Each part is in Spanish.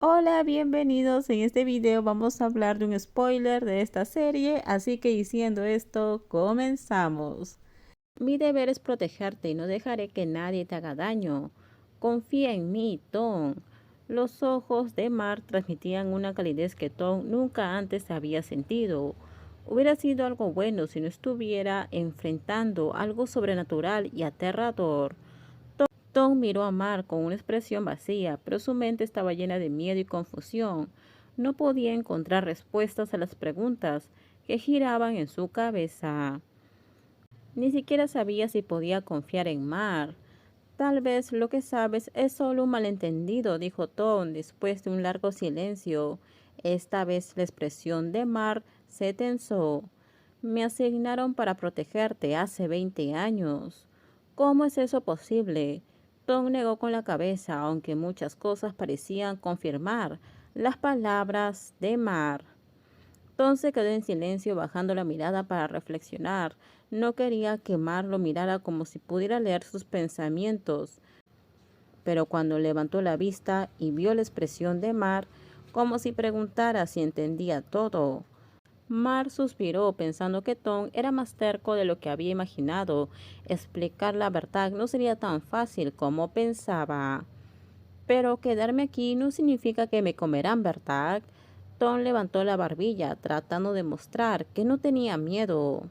Hola, bienvenidos. En este video vamos a hablar de un spoiler de esta serie, así que diciendo esto, comenzamos. Mi deber es protegerte y no dejaré que nadie te haga daño. Confía en mí, Tom. Los ojos de Mar transmitían una calidez que Tom nunca antes había sentido. Hubiera sido algo bueno si no estuviera enfrentando algo sobrenatural y aterrador. Tom miró a Mar con una expresión vacía, pero su mente estaba llena de miedo y confusión. No podía encontrar respuestas a las preguntas que giraban en su cabeza. Ni siquiera sabía si podía confiar en Mar. Tal vez lo que sabes es solo un malentendido, dijo Tom después de un largo silencio. Esta vez la expresión de Mar se tensó. Me asignaron para protegerte hace 20 años. ¿Cómo es eso posible? Tom negó con la cabeza, aunque muchas cosas parecían confirmar las palabras de Mar. Tom se quedó en silencio, bajando la mirada para reflexionar. No quería que Mar lo mirara como si pudiera leer sus pensamientos, pero cuando levantó la vista y vio la expresión de Mar, como si preguntara si entendía todo. Mar suspiró pensando que Tom era más terco de lo que había imaginado. Explicar la verdad no sería tan fácil como pensaba. Pero quedarme aquí no significa que me comerán, ¿verdad? Tom levantó la barbilla, tratando de mostrar que no tenía miedo.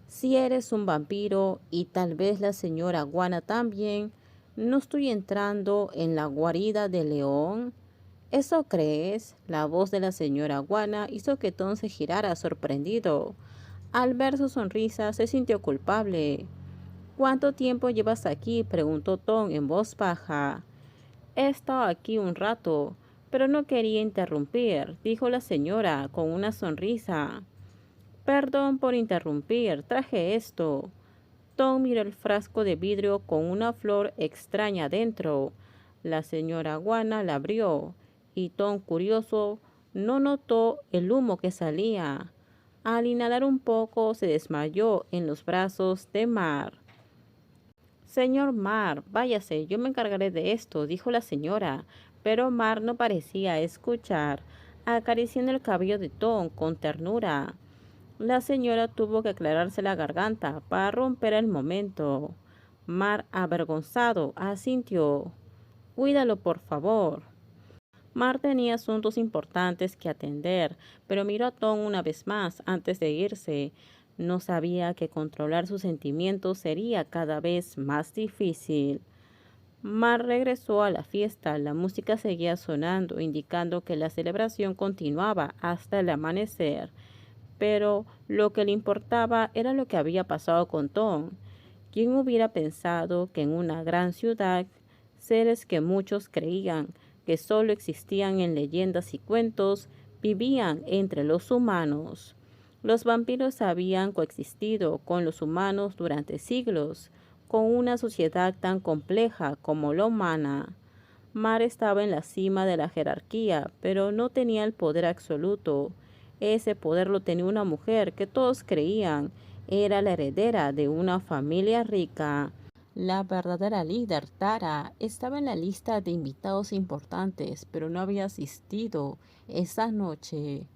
Si eres un vampiro y tal vez la señora Guana también, ¿no estoy entrando en la guarida del león? ¿Eso crees? La voz de la señora Guana hizo que Tom se girara sorprendido. Al ver su sonrisa, se sintió culpable. ¿Cuánto tiempo llevas aquí?, preguntó Tom en voz baja. He estado aquí un rato, pero no quería interrumpir, dijo la señora con una sonrisa. Perdón por interrumpir, traje esto. Tom miró el frasco de vidrio con una flor extraña dentro. La señora Guana la abrió y Tom, curioso, no notó el humo que salía. Al inhalar un poco, se desmayó en los brazos de Mar. Señor Mar, váyase, yo me encargaré de esto, dijo la señora, pero Mar no parecía escuchar, acariciando el cabello de Tom con ternura. La señora tuvo que aclararse la garganta para romper el momento. Mar, avergonzado, asintió. Cuídalo, por favor. Mar tenía asuntos importantes que atender, pero miró a Tom una vez más antes de irse. No sabía que controlar sus sentimientos sería cada vez más difícil. Mar regresó a la fiesta. La música seguía sonando, indicando que la celebración continuaba hasta el amanecer. Pero lo que le importaba era lo que había pasado con Tom. ¿Quién hubiera pensado que en una gran ciudad, seres que muchos creían que solo existían en leyendas y cuentos, vivían entre los humanos? Los vampiros habían coexistido con los humanos durante siglos, con una sociedad tan compleja como la humana. Mar estaba en la cima de la jerarquía, pero no tenía el poder absoluto. Ese poder lo tenía una mujer que todos creían era la heredera de una familia rica. La verdadera líder, Tara, estaba en la lista de invitados importantes, pero no había asistido esa noche.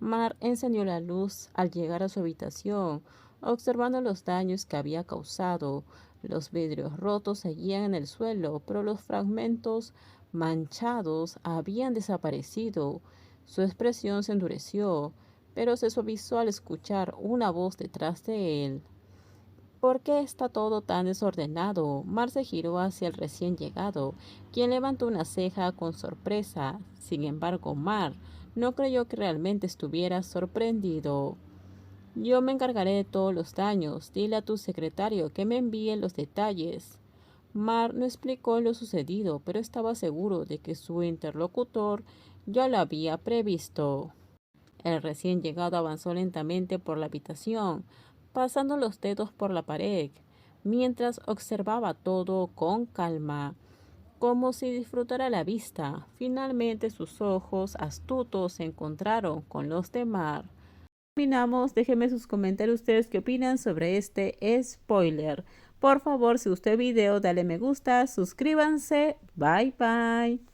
Mar encendió la luz al llegar a su habitación, observando los daños que había causado. Los vidrios rotos seguían en el suelo, pero los fragmentos manchados habían desaparecido. Su expresión se endureció, pero se suavizó al escuchar una voz detrás de él. ¿Por qué está todo tan desordenado? Mar se giró hacia el recién llegado, quien levantó una ceja con sorpresa. Sin embargo, Mar no creyó que realmente estuviera sorprendido. Yo me encargaré de todos los daños. Dile a tu secretario que me envíe los detalles. Mar no explicó lo sucedido, pero estaba seguro de que su interlocutor ya lo había previsto. El recién llegado avanzó lentamente por la habitación, pasando los dedos por la pared, mientras observaba todo con calma, como si disfrutara la vista. Finalmente sus ojos astutos se encontraron con los de Mar. Terminamos, déjenme sus comentarios ustedes qué opinan sobre este spoiler. Por favor, si gustó el video, dale me gusta, suscríbanse, bye bye.